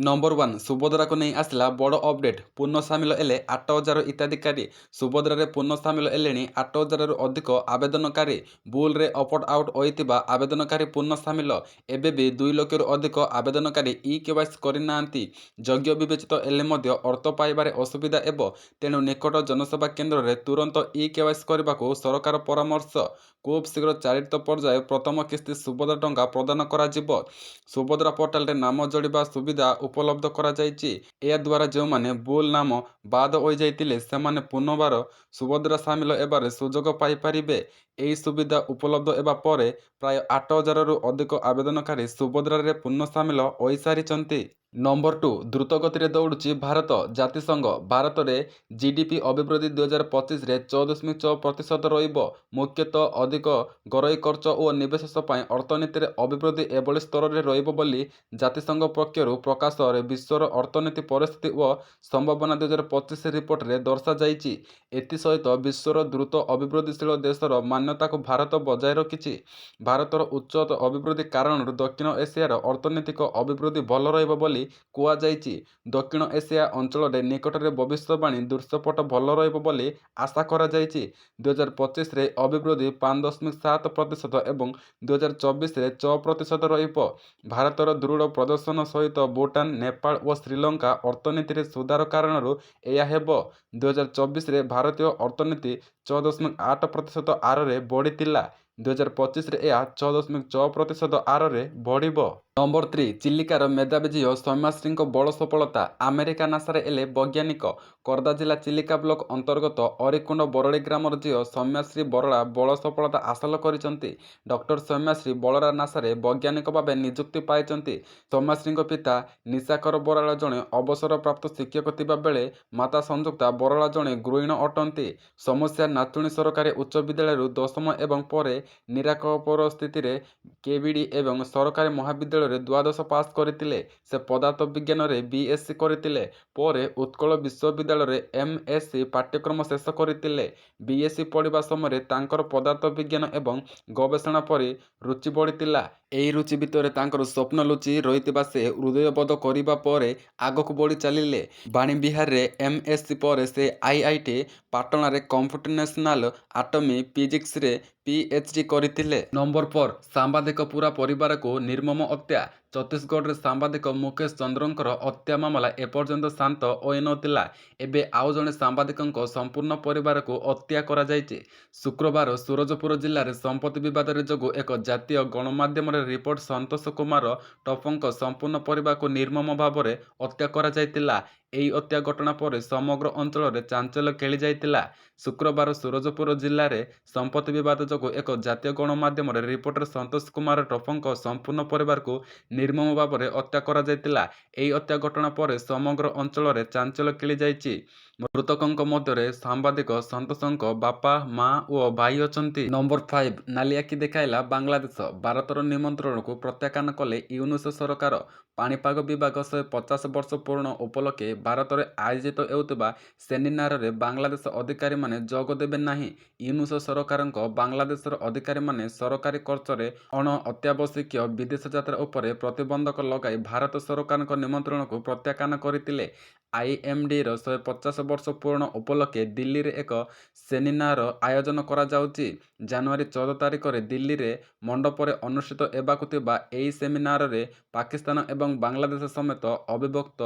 Number 1 Subhadra को नहीं आसला बड़ अपडेट पूर्ण सामिल एले 8,000 हिताधिकारी सुभद्रारे पूर्ण सामिल एले 8,000 अधिक आवेदनकारी बुल रे अपट आउट होइतिबा आवेदनकारी पूर्ण सामिल एबे भी 2 लाख अधिक आवेदनकारी ई केवाईसी करना योग्य विवेचित एले मध्य अर्थ पाइबारे असुविधा एब तेणु निकट जनसेवा केन्द्र में तुरंत ई केवाईसी करने को सरकार परामर्श खूब शीघ्र चारित पर्याय प्रथम किस्ती सुभद्रा टंका प्रदान करा जिवो। सुभद्रा पोर्टाल रे नाम जोड़िबा सुविधा उपलब्ध कराଯାଇଛି। ଏହା ଦ୍ୱାରା ଯେଉଁମାନେ ଭୁଲ ନାମ ବାଦ ହୋଇଯାଇଥିଲେ ସେମାନେ ପୁନର୍ବାର ସୁଭଦ୍ରା ସାମିଲ ହେବାରେ ସୁଯୋଗ ପାଇପାରିବେ। ଏହି ସୁବିଧା ଉପଲବ୍ଧ ହେବା ପରେ ପ୍ରାୟ 8,000ରୁ ଅଧିକ ଆବେଦନକାରୀ ସୁଭଦ୍ରାରେ ପୂର୍ଣ୍ଣ ସାମିଲ ହୋଇସାରିଛନ୍ତି। ନମ୍ବର 2 ଦ୍ରୁତଗତିରେ ଦୌଡ଼ୁଛି ଭାରତ ଜାତିସଂଘ ଭାରତରେ ଜିଡିପି ଅଭିବୃଦ୍ଧି 2025ରେ 14.6% ରହିବ। ମୁଖ୍ୟତଃ ଅଧିକ ଘରୋଇ ଖର୍ଚ୍ଚ ଓ ନିବେଶ ପାଇଁ ଅର୍ଥନୀତିରେ ଅଭିବୃଦ୍ଧି ଏଭଳି ସ୍ତରରେ ରହିବ ବୋଲି ଜାତିସଂଘ ପକ୍ଷରୁ ପ୍ରକାଶରେ ବିଶ୍ୱର ଅର୍ଥନୀତି ପରିସ୍ଥିତି ଓ ସମ୍ଭାବନା 2025 ରିପୋର୍ଟରେ ଦର୍ଶାଯାଇଛି। ଏଥିସହିତ ବିଶ୍ୱର ଦ୍ରୁତ ଅଭିବୃଦ୍ଧିଶୀଳ ଦେଶର ମାନ୍ୟତାକୁ ଭାରତ ବଜାୟ ରଖିଛି। ଭାରତର ଉଚ୍ଚ ଅଭିବୃଦ୍ଧି କାରଣରୁ ଦକ୍ଷିଣ ଏସିଆର ଅର୍ଥନୈତିକ ଅଭିବୃଦ୍ଧି ଭଲ ରହିବ ବୋଲି କୁହାଯାଇଛି। ଦକ୍ଷିଣ ଏସିଆ ଅଞ୍ଚଳରେ ନିକଟରେ ଭବିଷ୍ୟବାଣୀ ଦୃଶ୍ୟପଟ ଭଲ ରହିବ ବୋଲି ଆଶା କରାଯାଇଛି। 2025ରେ ଅଭିବୃଦ୍ଧି 5.7% ଏବଂ 2024ରେ 6% ରହିବ। ଭାରତର ଦୃଢ଼ ପ୍ରଦର୍ଶନ ସହିତ ଭୁଟାନ ନେପାଳ ଓ ଶ୍ରୀଲଙ୍କା ଅର୍ଥନୀତିରେ ସୁଧାର କାରଣରୁ ଏହା ହେବ। 2024ରେ ଭାରତୀୟ ଅର୍ଥନୀତି 6.8% ହାରରେ ବଢ଼ିଥିଲା। 2025ରେ ଏହା 6.6% ହାରରେ ବଢ଼ିବ। ନମ୍ବର 3 ଚିଲିକାର ମେଧାବୀ ଝିଅ ସୌମ୍ୟାଶ୍ରୀଙ୍କ ବଡ଼ ସଫଳତା ଆମେରିକା ନାସାରେ ହେଲେ ବୈଜ୍ଞାନିକ ଖୋର୍ଦ୍ଧା ଜିଲ୍ଲା ଚିଲିକା ବ୍ଲକ ଅନ୍ତର୍ଗତ ଅରିକୁଣ୍ଡ ବରଳୀ ଗ୍ରାମର ଝିଅ ସୌମ୍ୟାଶ୍ରୀ ବରଳା ବଡ଼ ସଫଳତା ହାସଲ କରିଛନ୍ତି। ଡକ୍ଟର ସୌମ୍ୟାଶ୍ରୀ ବରଳା ନାସାରେ ବୈଜ୍ଞାନିକ ଭାବେ ନିଯୁକ୍ତି ପାଇଛନ୍ତି। ସୌମ୍ୟାଶ୍ରୀଙ୍କ ପିତା ନିଶାକର ବରାଳ ଜଣେ ଅବସରପ୍ରାପ୍ତ ଶିକ୍ଷକ ଥିବା ବେଳେ ମାତା ସଂଯୁକ୍ତା ବରାଳ ଜଣେ ଗୃହିଣୀ ଅଟନ୍ତି। ସମସ୍ୟା ନାଚୁଣୀ ସରକାରୀ ଉଚ୍ଚ ବିଦ୍ୟାଳୟରୁ 10ମ ଏବଂ ପରେ ନିରାକପର ସ୍ଥିତିରେ କେବିଡି ଏବଂ ସରକାରୀ ମହାବିଦ୍ୟାଳୟରେ ଦ୍ୱାଦଶ ପାସ୍ କରିଥିଲେ। ସେ ପଦାର୍ଥ ବିଜ୍ଞାନରେ ବିଏସସି କରିଥିଲେ। ପରେ ଉତ୍କଳ ବିଶ୍ୱବିଦ୍ୟାଳୟରେ ଏମଏସସି ପାଠ୍ୟକ୍ରମ ଶେଷ କରିଥିଲେ। ବିଏସସି ପଢ଼ିବା ସମୟରେ ତାଙ୍କର ପଦାର୍ଥ ବିଜ୍ଞାନ ଏବଂ ଗବେଷଣା ପରି ରୁଚି ବଢ଼ିଥିଲା। ଏହି ରୁଚି ଭିତରେ ତାଙ୍କର ସ୍ୱପ୍ନ ଲୁଚି ରହିଥିବା ସେ ହୃଦୟବୋଧ କରିବା ପରେ ଆଗକୁ ବଢ଼ି ଚାଲିଲେ। ବାଣୀବିହାରରେ ଏମଏସସି ପରେ ସେ ଆଇଆଇଟି ପାଟଣାରେ କମ୍ପ୍ୟୁଟେସନାଲ ଆଟମି ଫିଜିକ୍ସରେ ପିଏଚଡି କରିଥିଲେ। ନମ୍ବର 4 ସାମ୍ବାଦିକ ପୁରା ପରିବାରକୁ ନିର୍ମମ ହତ୍ୟା ଛତିଶଗଡ଼ରେ ସାମ୍ବାଦିକ ମୁକେଶ ଚନ୍ଦ୍ରଙ୍କର ହତ୍ୟା ମାମଲା ଏପର୍ଯ୍ୟନ୍ତ ଶାନ୍ତ ହୋଇନଥିଲା। ଏବେ ଆଉ ଜଣେ ସାମ୍ବାଦିକଙ୍କ ସମ୍ପୂର୍ଣ୍ଣ ପରିବାରକୁ ହତ୍ୟା କରାଯାଇଛି। ଶୁକ୍ରବାର ସୁରଜପୁର ଜିଲ୍ଲାରେ ସମ୍ପତ୍ତି ବିବାଦରେ ଯୋଗୁଁ ଏକ ଜାତୀୟ ଗଣମାଧ୍ୟମର ରିପୋର୍ଟ ସନ୍ତୋଷ କୁମାର ଟପ୍ପଙ୍କ ସମ୍ପୂର୍ଣ୍ଣ ପରିବାରକୁ ନିର୍ମମ ଭାବରେ ହତ୍ୟା କରାଯାଇଥିଲା। ଏହି ହତ୍ୟା ଘଟଣା ପରେ ସମଗ୍ର ଅଞ୍ଚଳରେ ଚାଞ୍ଚଲ୍ୟ ଖେଳିଯାଇଥିଲା। ଶୁକ୍ରବାର ସୁରଜପୁର ଜିଲ୍ଲାରେ ସମ୍ପତ୍ତି ବିବାଦ ଯୋଗୁଁ ଏକ ଜାତୀୟ ଗଣମାଧ୍ୟମର ରିପୋର୍ଟରେ ସନ୍ତୋଷ କୁମାର ଟପ୍ପଙ୍କ ସମ୍ପୂର୍ଣ୍ଣ ପରିବାରକୁ ନିର୍ମମ ଭାବରେ ହତ୍ୟା କରାଯାଇଥିଲା। ଏହି ହତ୍ୟା ଘଟଣା ପରେ ସମଗ୍ର ଅଞ୍ଚଳରେ ଚାଞ୍ଚଲ୍ୟ ଖେଳିଯାଇଛି। ମୃତକଙ୍କ ମଧ୍ୟରେ ସାମ୍ବାଦିକ ସନ୍ତୋଷଙ୍କ ବାପା ମା ଓ ଭାଇ ଅଛନ୍ତି। ନମ୍ବର 5 ନାଲି ଆଖି ଦେଖାଇଲା ବାଂଲାଦେଶ ଭାରତର ନିମନ୍ତ୍ରଣକୁ ପ୍ରତ୍ୟାଖ୍ୟାନ କଲେ ୟୁନୁସ ସରକାର। ପାଣିପାଗ ବିଭାଗ 150 ବର୍ଷ ପୂରଣ ଉପଲକ୍ଷେ ଭାରତରେ ଆୟୋଜିତ ହେଉଥିବା ସେମିନାରରେ ବାଂଲାଦେଶ ଅଧିକାରୀମାନେ ଯୋଗ ଦେବେ ନାହିଁ। ୟୁନୁସ ସରକାରଙ୍କ ବାଂଲାଦେଶର ଅଧିକାରୀମାନେ ସରକାରୀ ଖର୍ଚ୍ଚରେ ଅଣ ଅତ୍ୟାବଶ୍ୟକୀୟ ବିଦେଶ ଯାତ୍ରା ଉପରେ ପ୍ରତିବନ୍ଧକ ଲଗାଇ ଭାରତ ସରକାରଙ୍କ ନିମନ୍ତ୍ରଣକୁ ପ୍ରତ୍ୟାଖ୍ୟାନ କରିଥିଲେ। ଆଇଏମଡିର 150 ବର୍ଷ ପୂରଣ ଉପଲକ୍ଷେ ଦିଲ୍ଲୀରେ ଏକ ସେମିନାର ଆୟୋଜନ କରାଯାଉଛି। ଜାନୁଆରୀ 14 ତାରିଖରେ ଦିଲ୍ଲୀରେ ମଣ୍ଡପରେ ଅନୁଷ୍ଠିତ ହେବାକୁ ଥିବା ଏହି ସେମିନାରରେ ପାକିସ୍ତାନ ଏବଂ ବାଂଲାଦେଶ ସମେତ ଅବିଭକ୍ତ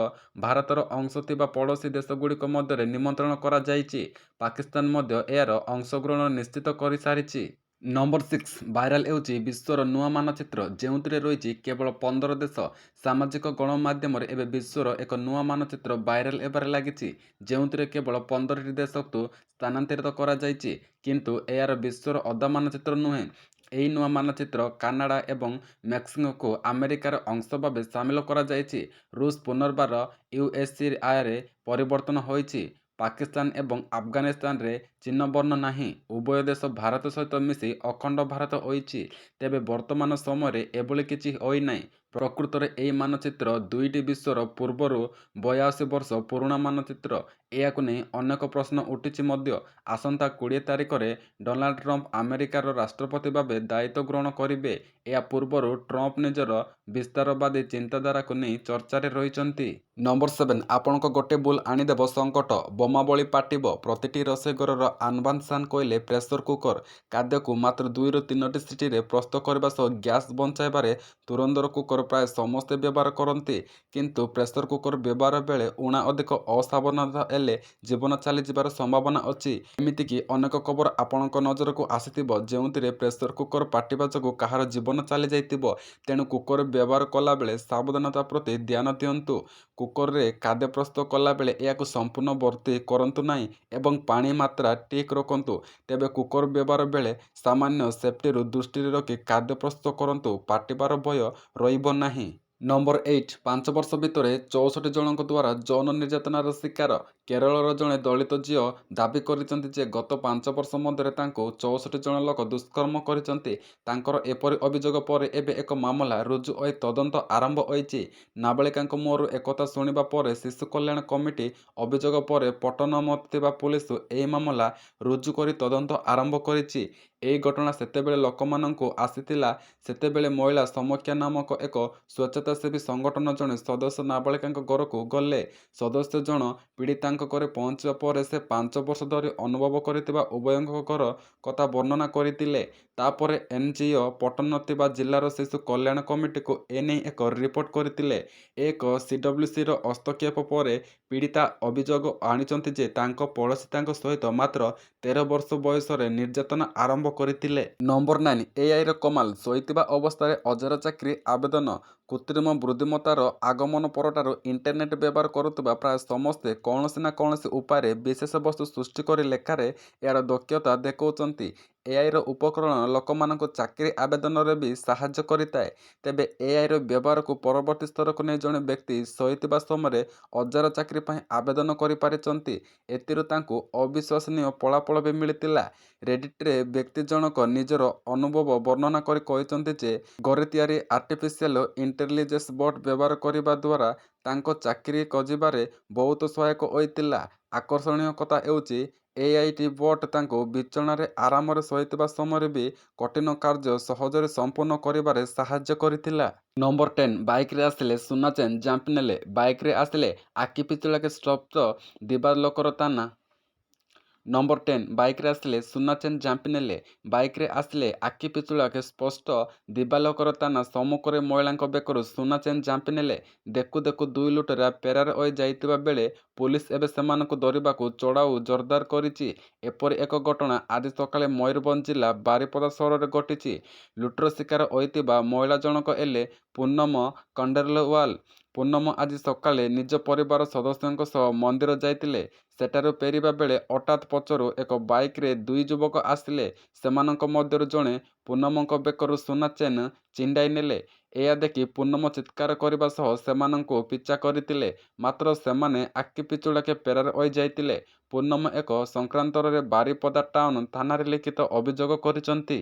ଭାରତର ଅଂଶ ଥିବା ପଡ଼ୋଶୀ ଦେଶଗୁଡ଼ିକ ମଧ୍ୟରେ ନିମନ୍ତ୍ରଣ କରାଯାଇଛି। ପାକିସ୍ତାନ ମଧ୍ୟ ଏହାର ଅଂଶଗ୍ରହଣ ନିଶ୍ଚିତ କରିସାରିଛି। ନମ୍ବର 6 ଭାଇରାଲ ହେଉଛି ବିଶ୍ୱର ନୂଆ ମାନଚିତ୍ର ଯେଉଁଥିରେ ରହିଛି କେବଳ 15 ଦେଶ। ସାମାଜିକ ଗଣମାଧ୍ୟମରେ ଏବେ ବିଶ୍ୱର ଏକ ନୂଆ ମାନଚିତ୍ର ଭାଇରାଲ ହେବାରେ ଲାଗିଛି ଯେଉଁଥିରେ କେବଳ 15ଟି ଦେଶକୁ ସ୍ଥାନାନ୍ତରିତ କରାଯାଇଛି। କିନ୍ତୁ ଏହାର ବିଶ୍ୱର ଅଧା ମାନଚିତ୍ର ନୁହେଁ। ଏହି ନୂଆ ମାନଚିତ୍ର କାନାଡା ଏବଂ ମେକ୍ସିକୋକୁ ଆମେରିକାର ଅଂଶ ଭାବେ ସାମିଲ କରାଯାଇଛି। ରୁଷ ପୁନର୍ବାର ୟୁଏସଏରେ ପରିବର୍ତ୍ତନ ହୋଇଛି। ପାକିସ୍ତାନ ଏବଂ ଆଫଗାନିସ୍ତାନରେ ଚିହ୍ନବର୍ଣ୍ଣ ନାହିଁ। ଉଭୟ ଦେଶ ଭାରତ ସହିତ ମିଶି ଅଖଣ୍ଡ ଭାରତ ହୋଇଛି। ତେବେ ବର୍ତ୍ତମାନ ସମୟରେ ଏଭଳି କିଛି ହୋଇନାହିଁ। ପ୍ରକୃତରେ ଏହି ମାନଚିତ୍ର ଦୁଇଟି ବିଶ୍ୱର ପୂର୍ବରୁ 82 ବର୍ଷ ପୁରୁଣା ମାନଚିତ୍ର। ଏହାକୁ ନେଇ ଅନେକ ପ୍ରଶ୍ନ ଉଠିଛି ମଧ୍ୟ। ଆସନ୍ତା 20 ତାରିଖରେ ଡୋନାଲ୍ଡ ଟ୍ରମ୍ପ ଆମେରିକାର ରାଷ୍ଟ୍ରପତି ଭାବେ ଦାୟିତ୍ୱ ଗ୍ରହଣ କରିବେ। ଏହା ପୂର୍ବରୁ ଟ୍ରମ୍ପ ନିଜର ବିସ୍ତାରବାଦୀ ଚିନ୍ତାଧାରାକୁ ନେଇ ଚର୍ଚ୍ଚାରେ ରହିଛନ୍ତି। ନମ୍ବର 7 ଆପଣଙ୍କ ଗୋଟେ ଭୁଲ ଆଣିଦେବ ସଙ୍କଟ, ବୋମାବଳି ଫାଟିବ। ପ୍ରତିଟି ରୋଷେଇ ଘରର ଆନଭାନ୍ସାନ କହିଲେ ପ୍ରେସର କୁକର। ଖାଦ୍ୟକୁ ମାତ୍ର 2ରୁ 3ଟି ସିଟିରେ ପ୍ରସ୍ତୁତ କରିବା ସହ ଗ୍ୟାସ୍ ବଞ୍ଚାଇବାରେ ତୁରନ୍ଦର କୁକର ପ୍ରାୟ ସମସ୍ତେ ବ୍ୟବହାର କରନ୍ତି। କିନ୍ତୁ ପ୍ରେସର କୁକର ବ୍ୟବହାର ବେଳେ ଊଣା ଅଧିକ ଅସାବଧାନତା ହେଲେ ଜୀବନ ଚାଲିଯିବାର ସମ୍ଭାବନା ଅଛି। ଏମିତିକି ଅନେକ ଖବର ଆପଣଙ୍କ ନଜରକୁ ଆସିଥିବ ଯେଉଁଥିରେ ପ୍ରେସର କୁକର ଫାଟିବା ଯୋଗୁଁ କାହାର ଜୀବନ ଚାଲିଯାଇଥିବ। ତେଣୁ କୁକର ବ୍ୟବହାର କଲାବେଳେ ସାବଧାନତା ପ୍ରତି ଧ୍ୟାନ ଦିଅନ୍ତୁ। କୁକରରେ ଖାଦ୍ୟ ପ୍ରସ୍ତୁତ କଲାବେଳେ ଏହାକୁ ସମ୍ପୂର୍ଣ୍ଣ ଭର୍ତ୍ତି କରନ୍ତୁ ନାହିଁ ଏବଂ ପାଣି ମାତ୍ରା ଠିକ୍ ରଖନ୍ତୁ। ତେବେ କୁକର ବ୍ୟବହାର ବେଳେ ସାମାନ୍ୟ ସେଫ୍ଟିରୁ ଦୃଷ୍ଟିରେ ରଖି ଖାଦ୍ୟ ପ୍ରସ୍ତୁତ କରନ୍ତୁ। ଫାଟିବାର ଭୟ ରହିବ ନାହିଁ। ନମ୍ବର 8 5 ବର୍ଷ ଭିତରେ 64 ଜଣଙ୍କ ଦ୍ୱାରା ଯୌନ ନିର୍ଯାତନାର ଶିକାର। କେରଳର ଜଣେ ଦଳିତ ଝିଅ ଦାବି କରିଛନ୍ତି ଯେ ଗତ 5 ବର୍ଷ ମଧ୍ୟରେ ତାଙ୍କୁ 64 ଜଣ ଲୋକ ଦୁଷ୍କର୍ମ କରିଛନ୍ତି। ତାଙ୍କର ଏପରି ଅଭିଯୋଗ ପରେ ଏବେ ଏକ ମାମଲା ରୁଜୁ ହୋଇ ତଦନ୍ତ ଆରମ୍ଭ ହୋଇଛି। ନାବାଳିକାଙ୍କ ମୁହଁରୁ ଏକଥା ଶୁଣିବା ପରେ ଶିଶୁ କଲ୍ୟାଣ କମିଟି ଅଭିଯୋଗ ପରେ ପଟ୍ଟନମରେ ଥିବା ପୁଲିସ ଏହି ମାମଲା ରୁଜୁ କରି ତଦନ୍ତ ଆରମ୍ଭ କରିଛି। ଏହି ଘଟଣା ସେତେବେଳେ ଲୋକମାନଙ୍କୁ ଆସିଥିଲା ସେତେବେଳେ ମହିଳା ସମୀକ୍ଷା ନାମକ ଏକ ସ୍ୱେଚ୍ଛାସେବୀ ସଂଗଠନ ଜଣେ ସଦସ୍ୟ ନାବାଳିକାଙ୍କ ଘରକୁ ଗଲେ। ସଦସ୍ୟ ଜଣ ପୀଡ଼ିତାଙ୍କ ଘରେ ପହଞ୍ଚିବା ପରେ ସେ 5 ବର୍ଷ ଧରି ଅନୁଭବ କରିଥିବା ଉଭୟଙ୍କ ଘର କଥା ବର୍ଣ୍ଣନା କରିଥିଲେ। ତାପରେ ଏନ୍ଜିଓ ପଟ୍ଟନରେ ଥିବା ଜିଲ୍ଲାର ଶିଶୁ କଲ୍ୟାଣ କମିଟିକୁ ଏନେଇ ଏକ ରିପୋର୍ଟ କରିଥିଲେ। ଏକ ସିଡବ୍ଲ୍ୟୁସିର ହସ୍ତକ୍ଷେପ ପରେ ପୀଡ଼ିତା ଅଭିଯୋଗ ଆଣିଛନ୍ତି ଯେ ତାଙ୍କ ପଡ଼ୋଶୀ ତାଙ୍କ ସହିତ ମାତ୍ର 13 ବର୍ଷ ବୟସରେ ନିର୍ଯାତନା ଆରମ୍ଭ କରିଥିଲେ। ନମ୍ବର 9 ଏଆଇର କମାଲ, ଶୋଇଥିବା ଅବସ୍ଥାରେ ଅଜାରା ଚାକିରି ଆବେଦନ। କୃତ୍ରିମ ବୁଦ୍ଧିମତ୍ତାର ଆଗମନ ପରଠାରୁ ଇଣ୍ଟରନେଟ୍ ବ୍ୟବହାର କରୁଥିବା ପ୍ରାୟ ସମସ୍ତେ କୌଣସି ନା କୌଣସି ଉପାୟରେ ବିଶେଷ ବସ୍ତୁ ସୃଷ୍ଟି କରି ଲେଖାରେ ଏହାର ଦକ୍ଷତା ଦେଖାଉଛନ୍ତି। ଏଆଇର ଉପକରଣ ଲୋକମାନଙ୍କୁ ଚାକିରି ଆବେଦନରେ ବି ସାହାଯ୍ୟ କରିଥାଏ। ତେବେ ଏଆଇର ବ୍ୟବହାରକୁ ପରବର୍ତ୍ତୀ ସ୍ତରକୁ ନେଇ ଜଣେ ବ୍ୟକ୍ତି ଶୋଇଥିବା ସମୟରେ ଅଜାରା ଚାକିରି ପାଇଁ ଆବେଦନ କରିପାରିଛନ୍ତି। ଏଥିରୁ ତାଙ୍କୁ ଅବିଶ୍ୱସନୀୟ ଫଳାଫଳ ବି ମିଳିଥିଲା। ରେଡିଟ୍ରେ ବ୍ୟକ୍ତି ଜଣକ ନିଜର ଅନୁଭବ ବର୍ଣ୍ଣନା କରି କହିଛନ୍ତି ଯେ ଘରେ ତିଆରି ଆର୍ଟିଫିସିଆଲ ଇଣ୍ଟେଲିଜେନ୍ସ ବଟ୍ ବ୍ୟବହାର କରିବା ଦ୍ୱାରା ତାଙ୍କ ଚାକିରି ଖୋଜିବାରେ ବହୁତ ସହାୟକ ହୋଇଥିଲା। ଆକର୍ଷଣୀୟ କଥା ହେଉଛି ଏଆଇଟି ବଟ୍ ତାଙ୍କୁ ବିଛଣାରେ ଆରାମରେ ଶୋଇଥିବା ସମୟରେ ବି କଠିନ କାର୍ଯ୍ୟ ସହଜରେ ସମ୍ପୂର୍ଣ୍ଣ କରିବାରେ ସାହାଯ୍ୟ କରିଥିଲା। ନମ୍ବର 10 ବାଇକ୍ରେ ଆସିଲେ ସୁନା ଚେନ୍ ଝାମ୍ପି ନେଲେ। ବାଇକ୍ରେ ଆସିଲେ ଆଖି ପିଛୁଳାକେ ସ୍ପଷ୍ଟ ଦିବାଲୋକର ତାନା। ନମ୍ବର 10 ବାଇକ୍ରେ ଆସିଲେ ସୁନା ଚେନ୍ ଝାମ୍ପି ନେଲେ। ବାଇକ୍ରେ ଆସିଲେ ଆଖି ପିଛୁଳାକେ ସ୍ପଷ୍ଟ ଦିବାଲୋକର ତାନା। ସମ୍ମୁଖରେ ମହିଳାଙ୍କ ବେକରୁ ସୁନା ଚେନ୍ ଝାମ୍ପି ନେଲେ। ଦେଖୁ ଦେଖୁ ଦୁଇ ଲୁଟେରା ଫେରାର ହୋଇ ଯାଇଥିବା ବେଳେ ପୁଲିସ ଏବେ ସେମାନଙ୍କୁ ଧରିବାକୁ ଚଢ଼ାଉ ଜୋରଦାର କରିଛି। ଏପରି ଏକ ଘଟଣା ଆଜି ସକାଳେ ମୟୂରଭଞ୍ଜ ଜିଲ୍ଲା ବାରିପଦା ସହରରେ ଘଟିଛି। ଲୁଟର ଶିକାର ହୋଇଥିବା ମହିଳା ଜଣକ ହେଲେ ପୁନମ ଖଣ୍ଡେଲୱାଲ। ପୁନମ ଆଜି ସକାଳେ ନିଜ ପରିବାର ସଦସ୍ୟଙ୍କ ସହ ମନ୍ଦିର ଯାଇଥିଲେ। ସେଠାରୁ ଫେରିବା ବେଳେ ହଠାତ୍ ପଛରୁ ଏକ ବାଇକ୍ରେ ଦୁଇ ଯୁବକ ଆସିଲେ। ସେମାନଙ୍କ ମଧ୍ୟରୁ ଜଣେ ପୁନମଙ୍କ ବେକରୁ ସୁନା ଚେନ୍ ଛିଣ୍ଡାଇ ନେଲେ। ଏହା ଦେଖି ପୁନମ ଚିତ୍କାର କରିବା ସହ ସେମାନଙ୍କୁ ପିଛା କରିଥିଲେ। ମାତ୍ର ସେମାନେ ଆଖି ପିଛୁଳାକେ ଫେରାର ହୋଇଯାଇଥିଲେ। ପୁନମ ଏକ ସଂକ୍ରାନ୍ତରେ ବାରିପଦା ଟାଉନ ଥାନାରେ ଲିଖିତ ଅଭିଯୋଗ କରିଛନ୍ତି।